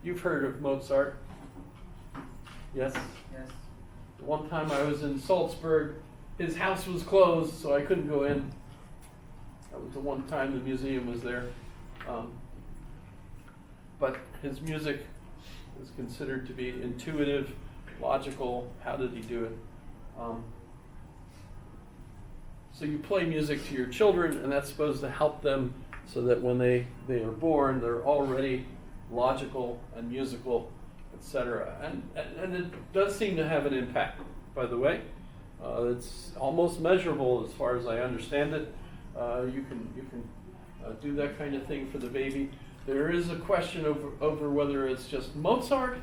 You've heard of Mozart? Yes? Yes. One time I was in Salzburg, his house was closed, so I couldn't go in. That was the one time the museum was there. But his music is considered to be intuitive, logical. How did he do it? So you play music to your children, and that's supposed to help them so that when they are born, they're already logical and musical, etc. And it does seem to have an impact, by the way. It's almost measurable as far as I understand it. You can do that kind of thing for the baby. There is a question over whether it's just Mozart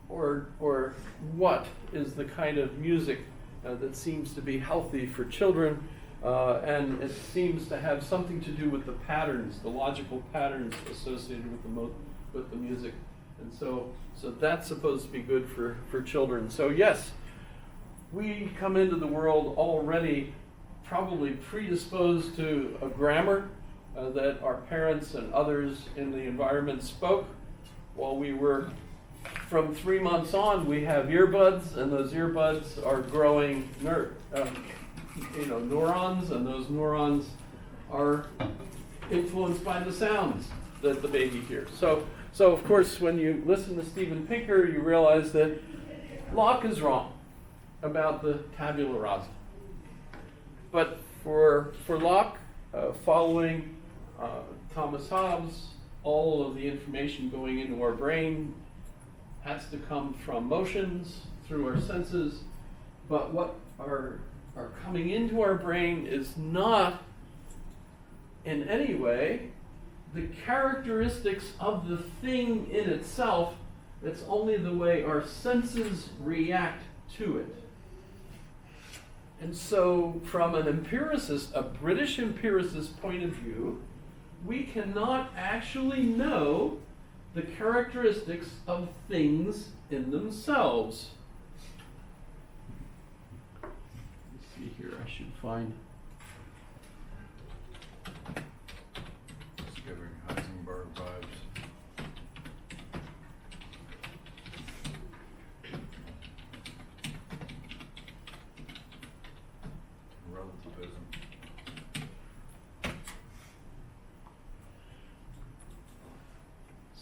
or what is the kind of music that seems to be healthy for children, and it seems to have something to do with the patterns, the logical patterns associated with the music, and so that's supposed to be good for children. So yes, we come into the world already probably predisposed to a grammar that our parents and others in the environment spoke while we were. From 3 months on, we have earbuds, and those earbuds are growing neurons, and those neurons are influenced by the sounds that the baby hears. So of course, when you listen to Steven Pinker, you realize that Locke is wrong about the tabula rasa. But for Locke, following Thomas Hobbes, all of the information going into our brain has to come from motions through our senses, but what are coming into our brain is not in any way the characteristics of the thing in itself. It's only the way our senses react to it. And so from an empiricist, a British empiricist point of view, we cannot actually know the characteristics of things in themselves. Let's see here, I should find. It's giving Heisenberg vibes. Relativism.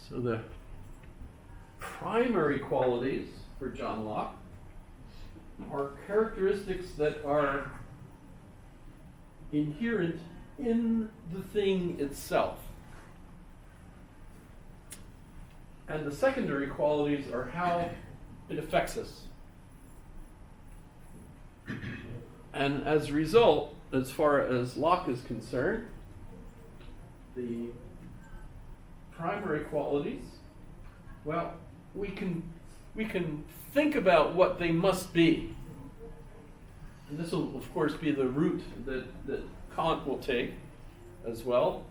So the primary qualities for John Locke are characteristics that are inherent in the thing itself. And the secondary qualities are how it affects us. And as a result, as far as Locke is concerned, the primary qualities, well, we can think about what they must be. And this will, of course, be the route that Kant will take as well.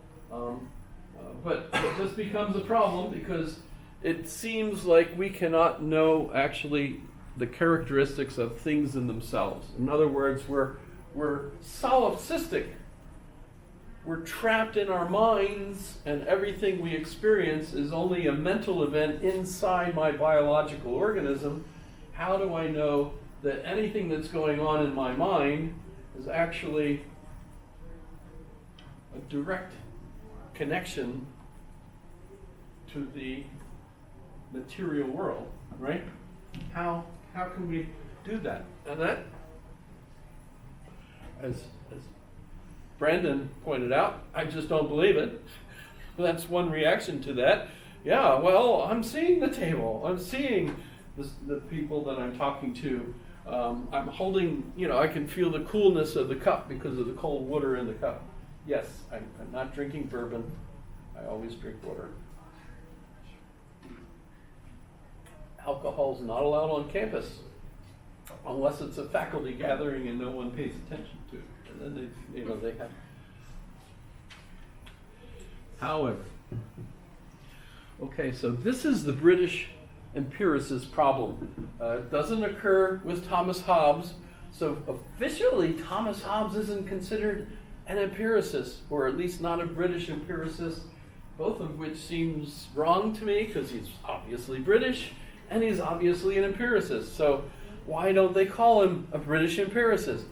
But it just becomes a problem because it seems like we cannot know actually the characteristics of things in themselves. In other words, we're solipsistic. We're trapped in our minds, and everything we experience is only a mental event inside my biological organism. How do I know that anything that's going on in my mind is actually a direct connection to the material world, right? How can we do that? And that, as Brandon pointed out, I just don't believe it. That's one reaction to that. Yeah, well, I'm seeing the table. I'm seeing the people that I'm talking to. I'm holding, I can feel the coolness of the cup because of the cold water in the cup. Yes, I'm not drinking bourbon. I always drink water. Alcohol's not allowed on campus unless it's a faculty gathering and no one pays attention to it. And then they have. However, okay, so this is the British empiricist problem. It doesn't occur with Thomas Hobbes. So officially, Thomas Hobbes isn't considered an empiricist, or at least not a British empiricist. both of which seems wrong to me because he's obviously British and he's obviously an empiricist. So why don't they call him a British empiricist?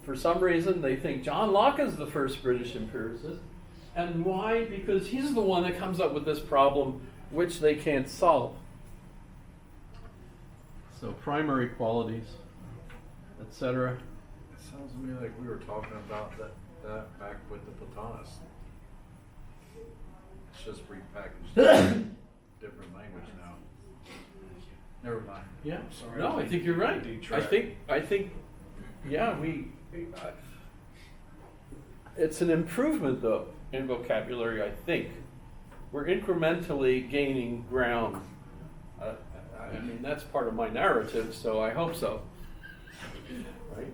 For some reason, they think John Locke is the first British empiricist. And why? Because he's the one that comes up with this problem which they can't solve. So primary qualities, etc. It sounds to me like we were talking about that back with the Platonists. It's just repackaged, different language now. Never mind. Yeah. Sorry. No, I think you're right. Detract. I think, yeah, it's an improvement though in vocabulary. I think we're incrementally gaining ground. I mean, that's part of my narrative, so I hope so. Right?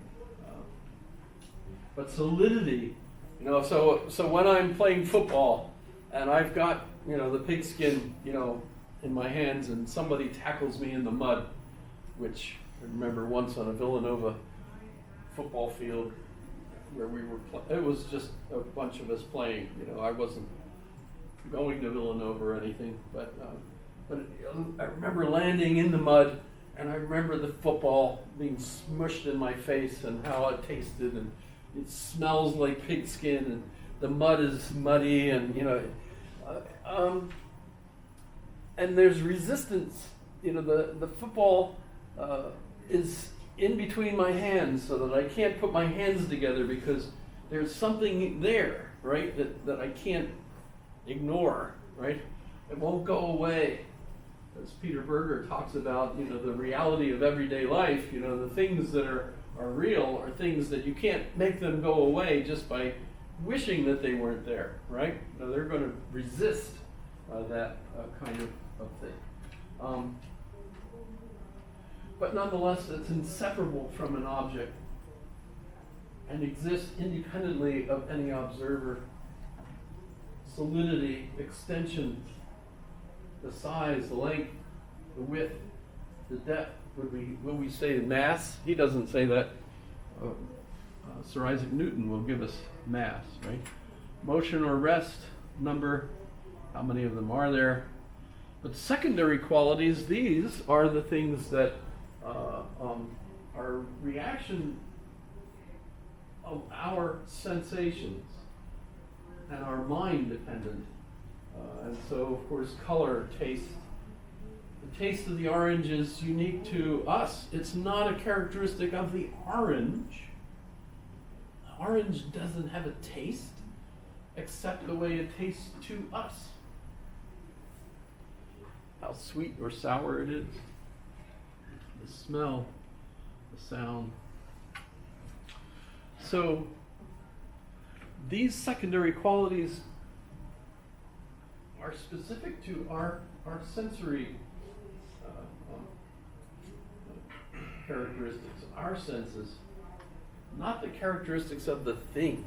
But solidity, so when I'm playing football and I've got, the pigskin, in my hands and somebody tackles me in the mud, which I remember once on a Villanova football field where we were it was just a bunch of us playing, I wasn't going to Villanova or anything, but I remember landing in the mud, and I remember the football being smushed in my face and how it tasted, and it smells like pigskin, and the mud is muddy, and and there's resistance. The football is in between my hands, so that I can't put my hands together because there's something there, right, that I can't ignore, right? It won't go away. As Peter Berger talks about, the reality of everyday life, the things that are real are things that you can't make them go away just by wishing that they weren't there, right? They're going to resist that kind of thing. But nonetheless, it's inseparable from an object and exists independently of any observer. Solidity, extension, the size, the length, the width, the depth. Would we say mass? He doesn't say that. Sir Isaac Newton will give us mass, right? Motion or rest, number, how many of them are there? But secondary qualities, these are the things that are reaction of our sensations and are mind dependent. And so, of course, color, taste. The taste of the orange is unique to us. It's not a characteristic of the orange. The orange doesn't have a taste except the way it tastes to us. How sweet or sour it is. The smell, the sound. So, these secondary qualities are specific to our sensory characteristics, our senses, not the characteristics of the thing.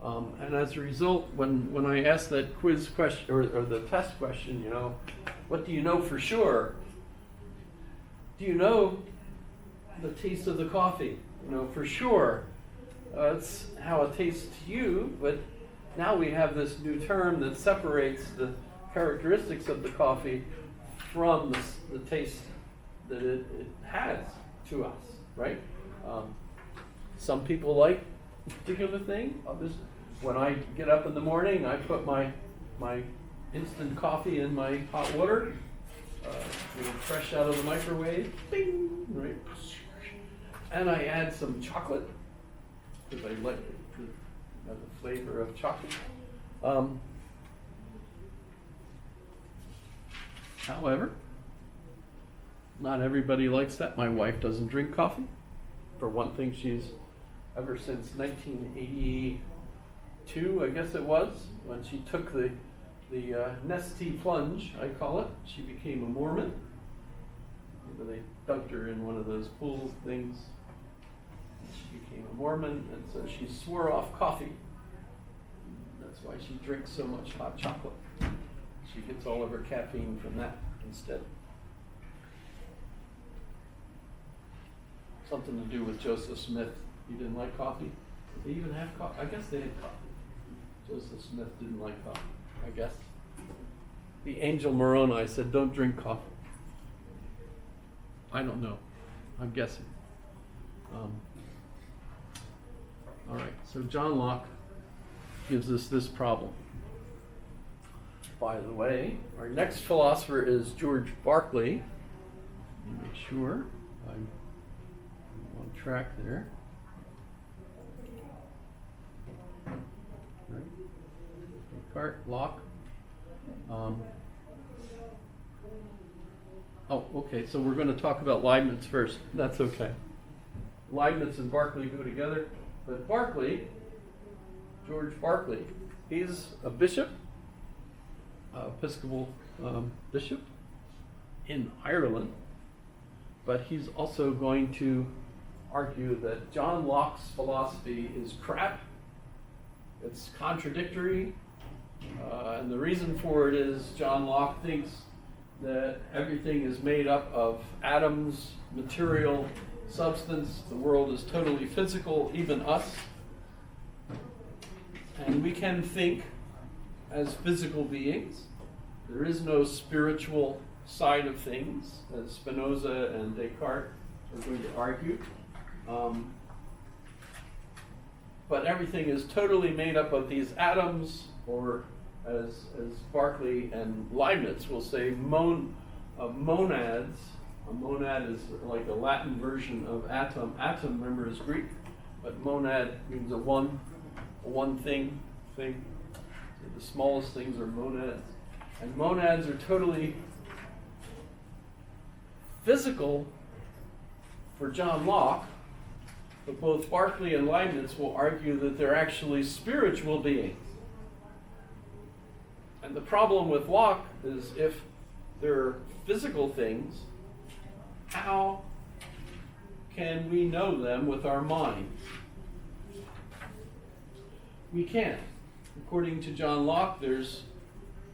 And as a result, when I ask that quiz question or the test question, what do you know for sure? Do you know the taste of the coffee? For sure. It's how it tastes to you, but now we have this new term that separates the characteristics of the coffee from the taste that it has to us, right? Some people like a particular thing. Others, when I get up in the morning, I put my instant coffee in my hot water, fresh out of the microwave, bing, right? And I add some chocolate, because I like the flavor of chocolate. However, not everybody likes that. My wife doesn't drink coffee. For one thing, she's ever since 1982, I guess it was, when she took the Nestea plunge, I call it. She became a Mormon. They dunked her in one of those pool things. She became a Mormon, and so she swore off coffee. That's why she drinks so much hot chocolate. She gets all of her caffeine from that instead. Something to do with Joseph Smith. He didn't like coffee. Did they even have coffee? I guess they had coffee. Joseph Smith didn't like coffee, I guess. the angel Moroni said, don't drink coffee. I don't know. I'm guessing. All right, so John Locke gives us this problem. By the way, our next philosopher is George Berkeley. Let me make sure I'm on track there. Right. Descartes, Locke. Okay, so we're going to talk about Leibniz first. That's okay. Leibniz and Berkeley go together. But Berkeley, George Berkeley, he's a bishop, Episcopal bishop in Ireland, but he's also going to argue that John Locke's philosophy is crap, it's contradictory, and the reason for it is John Locke thinks that everything is made up of atoms, material, substance, the world is totally physical, even us, and we can think as physical beings. There is no spiritual side of things, as Spinoza and Descartes are going to argue. But everything is totally made up of these atoms, or as Berkeley and Leibniz will say, monads. A monad is like a Latin version of atom. Atom, remember, is Greek, but monad means a one thing. The smallest things are monads. And monads are totally physical for John Locke, but both Berkeley and Leibniz will argue that they're actually spiritual beings. And the problem with Locke is if they're physical things, how can we know them with our minds? We can't. According to John Locke, there's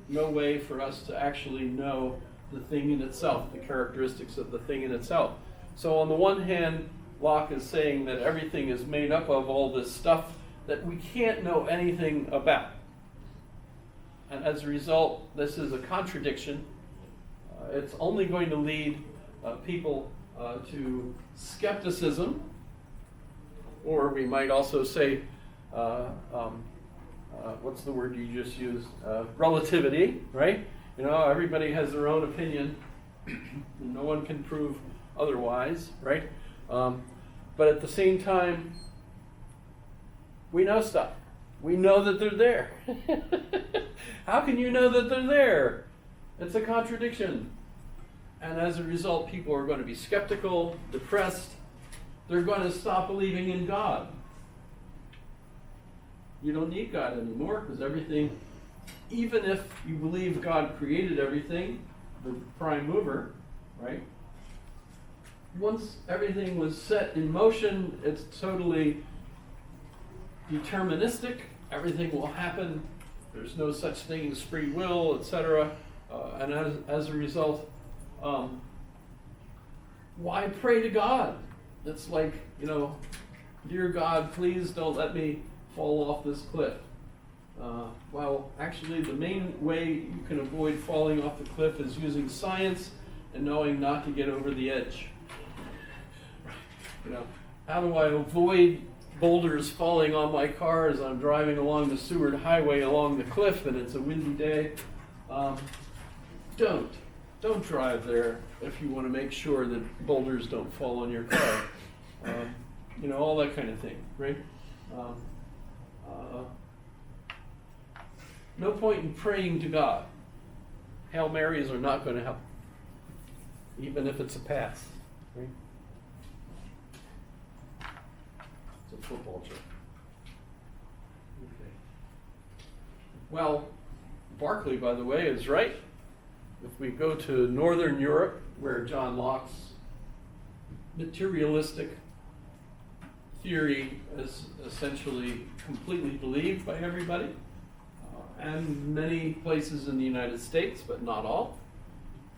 no way for us to actually know the thing in itself, the characteristics of the thing in itself. So on the one hand, Locke is saying that everything is made up of all this stuff that we can't know anything about. And as a result, this is a contradiction. It's only going to lead people to skepticism, or we might also say, what's the word you just used? Relativity, right? You know, everybody has their own opinion. No one can prove otherwise, right? But at the same time, we know stuff. We know that they're there. How can you know that they're there? It's a contradiction. And as a result, people are going to be skeptical, depressed. They're going to stop believing in God. You don't need God anymore because everything, even if you believe God created everything, the prime mover, right? Once everything was set in motion, it's totally deterministic. Everything will happen. There's no such thing as free will, etc. And as a result, why pray to God? It's like, you know, dear God, please don't let me fall off this cliff. Well, actually, the main way you can avoid falling off the cliff is using science and knowing not to get over the edge. You know, how do I avoid boulders falling on my car as I'm driving along the Seward Highway along the cliff and it's a windy day? Don't drive there if you want to make sure that boulders don't fall on your car. You know, all that kind of thing, right? No point in praying to God. Hail Marys are not going to help, even if it's a pass, right? It's a football joke. Okay. Well, Berkeley, by the way, is right. If we go to Northern Europe, where John Locke's materialistic theory is essentially completely believed by everybody, and many places in the United States, but not all,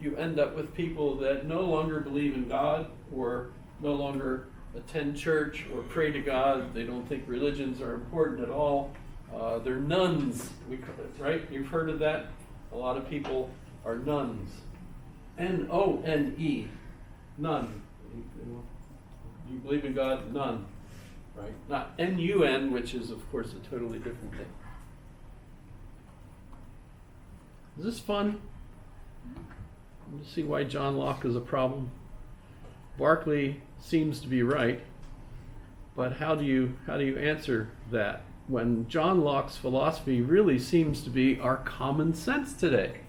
you end up with people that no longer believe in God or no longer attend church or pray to God. They don't think religions are important at all. They're nuns, right? You've heard of that? A lot of people are nuns. N-O-N-E. None. You believe in God? None. Right? Not N-U-N, which is, of course, a totally different thing. Is this fun? You see why John Locke is a problem? Berkeley seems to be right, but how do you answer that when John Locke's philosophy really seems to be our common sense today?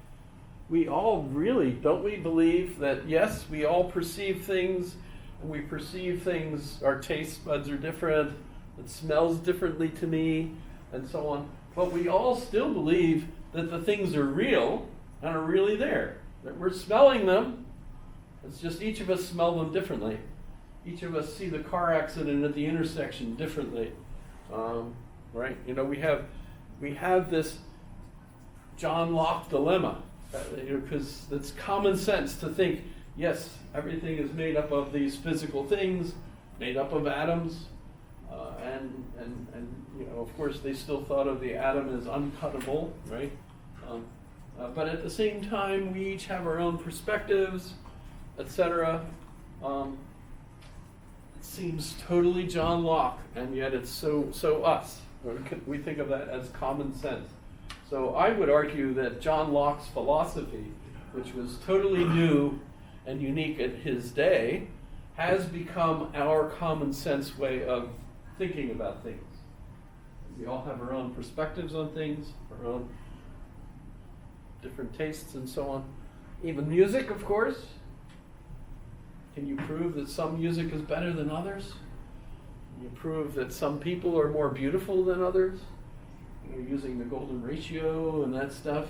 We all really, don't we believe that, yes, we all perceive things, and we perceive things, our taste buds are different, it smells differently to me, and so on, but we all still believe that the things are real and are really there, that we're smelling them. It's just each of us smell them differently. Each of us see the car accident at the intersection differently, right? You know, we have this John Locke dilemma, because it's common sense to think, yes, everything is made up of these physical things, made up of atoms, and you know, of course, they still thought of the atom as uncuttable, right? But at the same time, we each have our own perspectives, etc. It seems totally John Locke, and yet it's so us. We think of that as common sense. So I would argue that John Locke's philosophy, which was totally new and unique at his day, has become our common sense way of thinking about things. We all have our own perspectives on things, our own different tastes and so on. Even music, of course. Can you prove that some music is better than others? Can you prove that some people are more beautiful than others? You know, using the golden ratio and that stuff,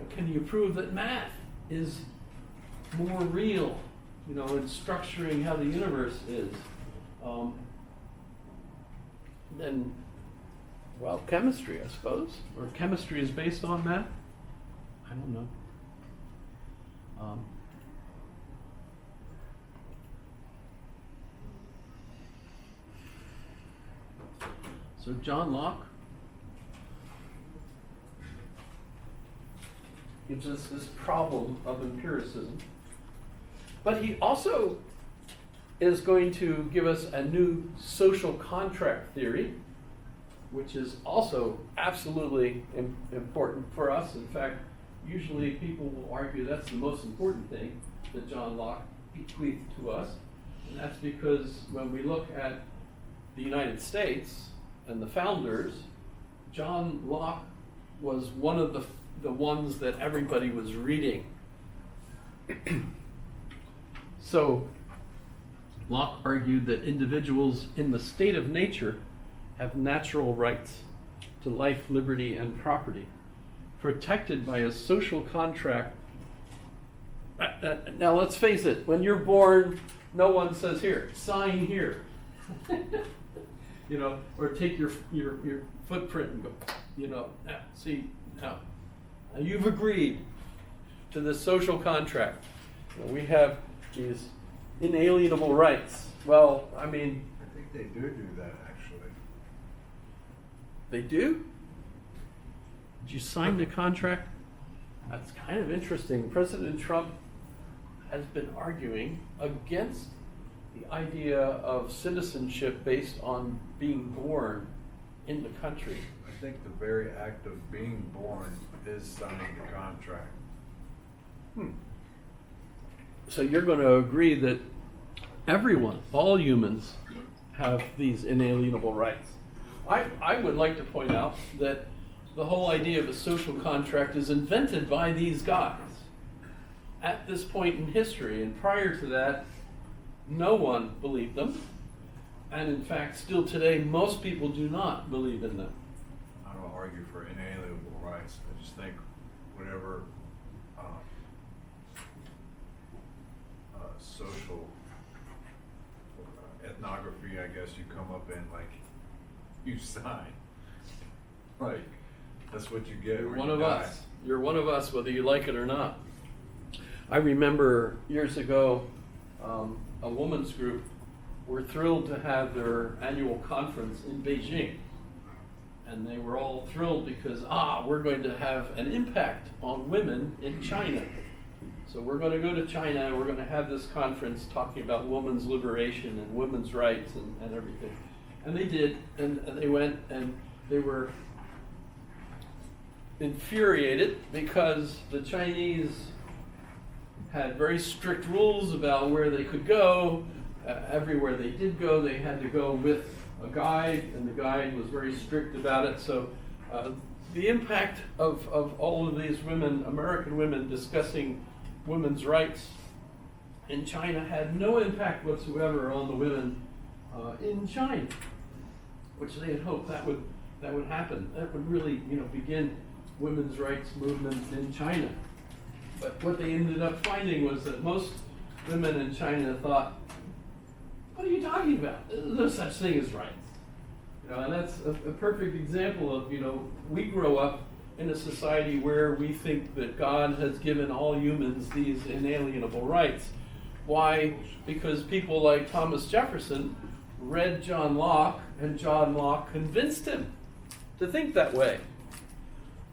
can you prove that math is more real, in structuring how the universe is, than, well, chemistry, I suppose, or chemistry is based on math? I don't know. So John Locke gives us this problem of empiricism, but he also is going to give us a new social contract theory, which is also absolutely important for us. In fact, usually people will argue that's the most important thing that John Locke bequeathed to us, and that's because when we look at the United States and the founders, John Locke was one of the ones that everybody was reading. So Locke argued that individuals in the state of nature have natural rights to life, liberty, and property, protected by a social contract. Now let's face it, when you're born, no one says, here, sign here. Or take your footprint and go, now you've agreed to this social contract. We have these inalienable rights. Well, I mean, I think they do that, actually. They do? Did you sign the contract? That's kind of interesting. President Trump has been arguing against the idea of citizenship based on being born in the country. I think the very act of being born is signing the contract. So you're going to agree that everyone, all humans, have these inalienable rights. I would like to point out that the whole idea of a social contract is invented by these guys at this point in history, and prior to that, no one believed them, and in fact, still today, most people do not believe in them. I don't argue for inalienable rights. I just think whatever social ethnography, I guess, you come up in, like, you sign. Like, that's what you get. You're when one you of die. us. You're one of us, whether you like it or not. I remember years ago, a women's group were thrilled to have their annual conference in Beijing. And they were all thrilled because, we're going to have an impact on women in China. So we're going to go to China and we're going to have this conference talking about women's liberation and women's rights and everything. And they did, and they went, and they were infuriated because the Chinese had very strict rules about where they could go. Everywhere they did go, they had to go with a guide, and the guide was very strict about it. So the impact of all of these women, American women, discussing women's rights in China had no impact whatsoever on the women in China, which they had hoped that would happen. That would really, begin women's rights movement in China. But what they ended up finding was that most women in China thought, what are you talking about? There's no such thing as rights. And that's a perfect example of, we grow up in a society where we think that God has given all humans these inalienable rights. Why? Because people like Thomas Jefferson read John Locke, and John Locke convinced him to think that way.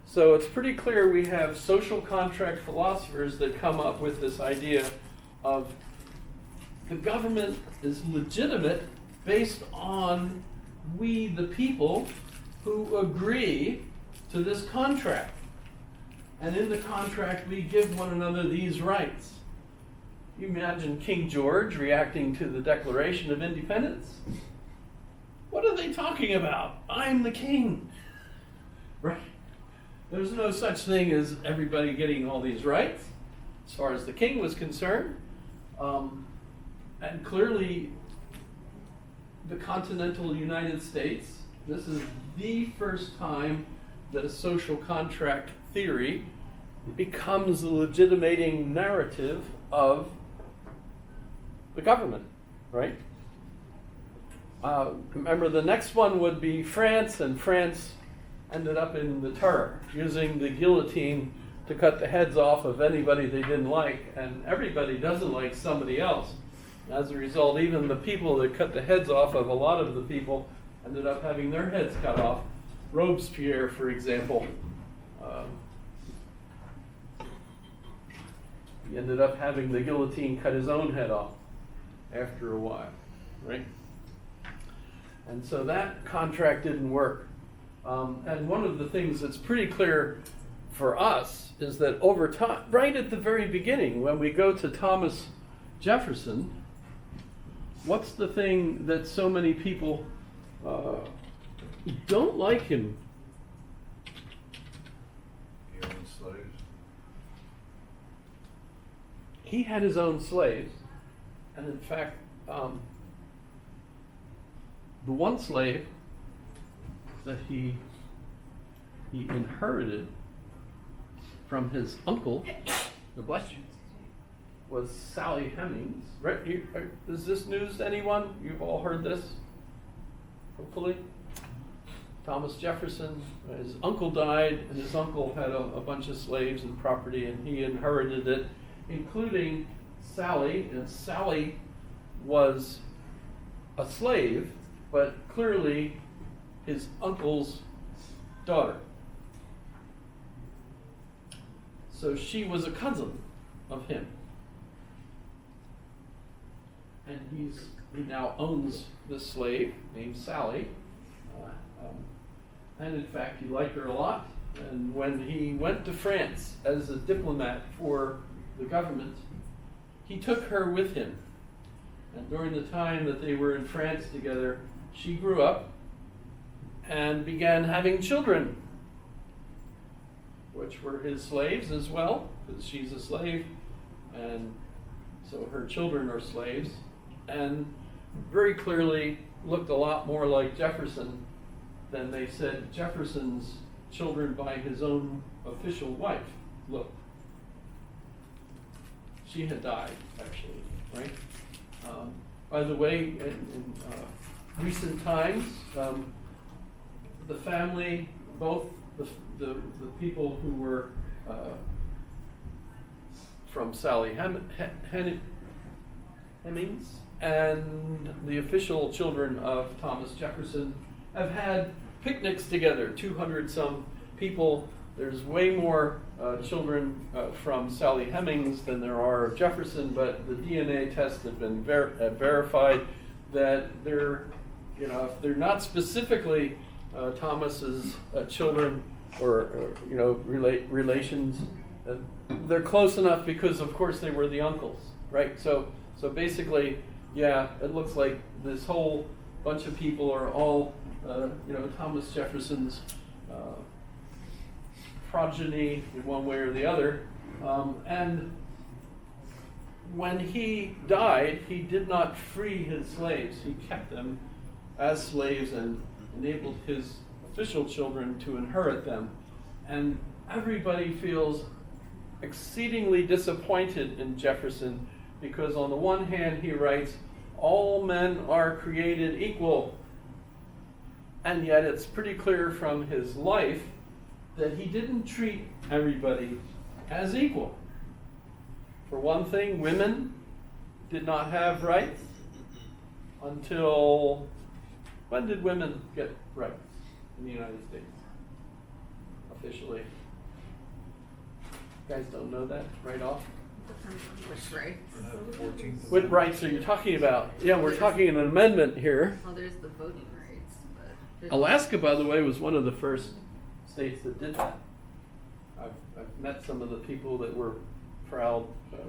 So it's pretty clear we have social contract philosophers that come up with this idea of the government is legitimate based on we, the people, who agree to this contract. And in the contract, we give one another these rights. You imagine King George reacting to the Declaration of Independence? What are they talking about? I'm the king. Right? There's no such thing as everybody getting all these rights, as far as the king was concerned. And clearly, the continental United States, this is the first time that a social contract theory becomes the legitimating narrative of the government, right? Remember, the next one would be France, and France ended up in the Terror, using the guillotine to cut the heads off of anybody they didn't like, and everybody doesn't like somebody else. As a result, even the people that cut the heads off of a lot of the people ended up having their heads cut off. Robespierre, for example, he ended up having the guillotine cut his own head off after a while, right? And so that contract didn't work. And one of the things that's pretty clear for us is that over time, right at the very beginning, when we go to Thomas Jefferson, what's the thing that so many people don't like him? He owned slaves. He had his own slaves, and in fact, the one slave that he inherited from his uncle, the bless you, was Sally Hemings. Right? Is this news to anyone? You've all heard this, hopefully. Thomas Jefferson, his uncle died, and his uncle had a bunch of slaves and property, and he inherited it, including Sally. And Sally was a slave, but clearly his uncle's daughter. So she was a cousin of him. And he now owns this slave named Sally. And in fact, he liked her a lot. And when he went to France as a diplomat for the government, he took her with him. And during the time that they were in France together, she grew up and began having children, which were his slaves as well, because she's a slave, and so her children are slaves, and very clearly looked a lot more like Jefferson than they said Jefferson's children by his own official wife looked. She had died, actually, right? By the way, in recent times, the family, both the people who were from Sally Hemings and the official children of Thomas Jefferson have had picnics together, 200 some people. There's way more children from Sally Hemings than there are of Jefferson, but the DNA tests have been verified that they're, if they're not specifically Thomas's children or relations, they're close enough because, of course, they were the uncles, right? So basically, yeah, it looks like this whole bunch of people are all, Thomas Jefferson's progeny in one way or the other. And when he died, he did not free his slaves. He kept them as slaves and enabled his official children to inherit them. And everybody feels exceedingly disappointed in Jefferson because on the one hand he writes, all men are created equal. And yet it's pretty clear from his life that he didn't treat everybody as equal. For one thing, women did not have rights until, when did women get rights in the United States? Officially. You guys don't know that right off? Which rights? 14th. What rights are you talking about? Yeah, we're talking an amendment here. Well, there's the voting rights, but there's Alaska, by the way, was one of the first states that did that. I've met some of the people that were proud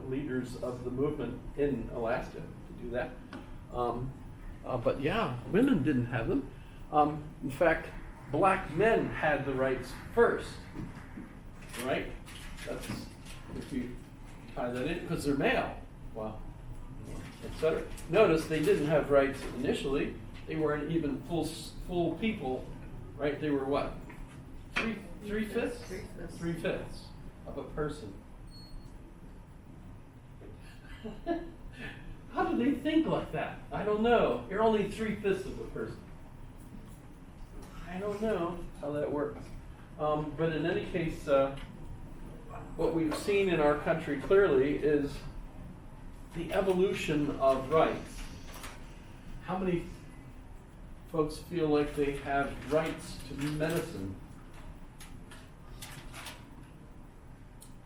leaders of the movement in Alaska to do that. But yeah, women didn't have them. In fact, black men had the rights first, right? That's, if you tie that in, because they're male, well, etc. Notice they didn't have rights initially. They weren't even full people, right? They were what? Three-fifths? Three-fifths. Three-fifths of a person. How do they think like that? I don't know. You're only 3/5 of a person. I don't know how that works. But in any case, what we've seen in our country clearly is the evolution of rights. How many folks feel like they have rights to medicine?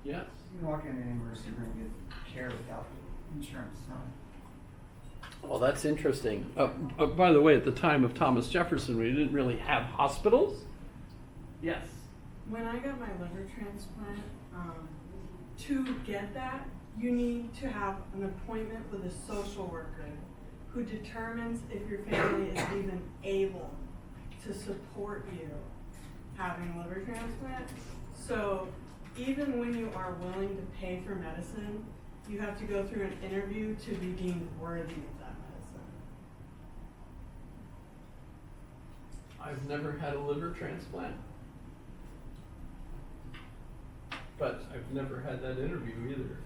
Yes. You can walk into any emergency room and get care without insurance, no. Well, that's interesting. By the way, at the time of Thomas Jefferson, we didn't really have hospitals. Yes. When I got my liver transplant, to get that, you need to have an appointment with a social worker who determines if your family is even able to support you having a liver transplant. So even when you are willing to pay for medicine, you have to go through an interview to be deemed worthy of that medicine. I've never had a liver transplant. But I've never had that interview either.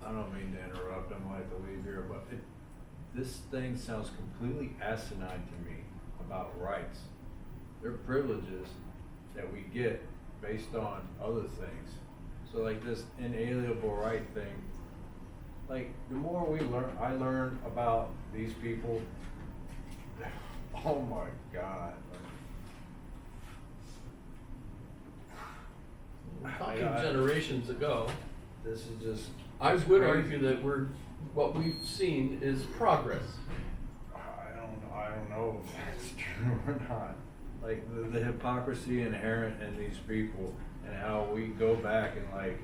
I don't mean to interrupt, I'm gonna have to leave here, but this thing sounds completely asinine to me about rights. They're privileges that we get based on other things. So like this inalienable right thing, like the more I learn about these people, oh my God. We're talking generations ago. This is just. I it's would crazy. argue that what we've seen is progress. I don't know if that's true or not. Like the hypocrisy inherent in these people and how we go back and like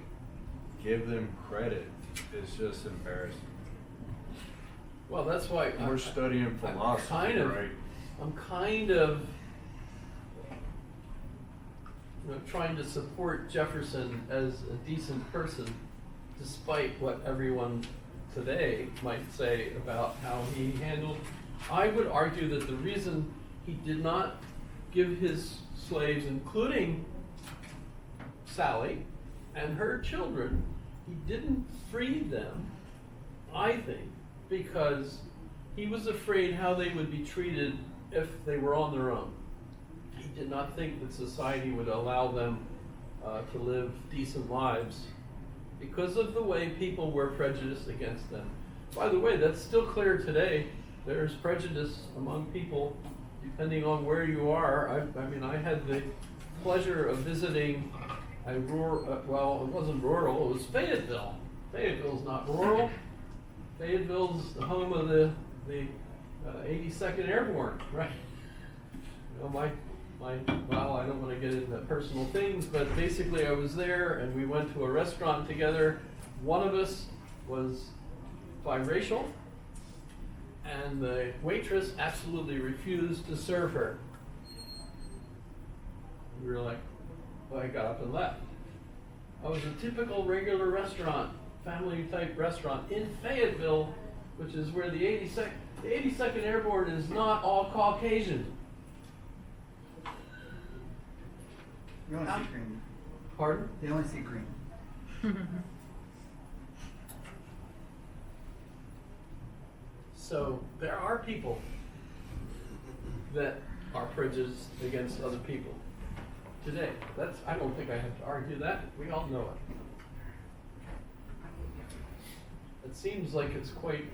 give them credit is just embarrassing. Well, that's why We're studying philosophy, right? I'm kind of trying to support Jefferson as a decent person, despite what everyone today might say about how he handled. I would argue that the reason he did not give his slaves, including Sally and her children, he didn't free them, I think, because he was afraid how they would be treated if they were on their own. He did not think that society would allow them to live decent lives because of the way people were prejudiced against them. By the way, that's still clear today. There's prejudice among people depending on where you are. I mean, I had the pleasure of visiting a rural, well, it wasn't rural, it was Fayetteville. Fayetteville's not rural. Fayetteville's the home of the 82nd Airborne, right? You know, well, I don't want to get into personal things, but basically I was there and we went to a restaurant together. One of us was biracial, and the waitress absolutely refused to serve her. We were like, well, I got up and left. It was a typical regular restaurant, family type restaurant in Fayetteville, which is where the 82nd Airborne is not all Caucasian. You only see green. Pardon? They only see green. So there are people that are prejudiced against other people today. I don't think I have to argue that. We all know it. It seems like it's quite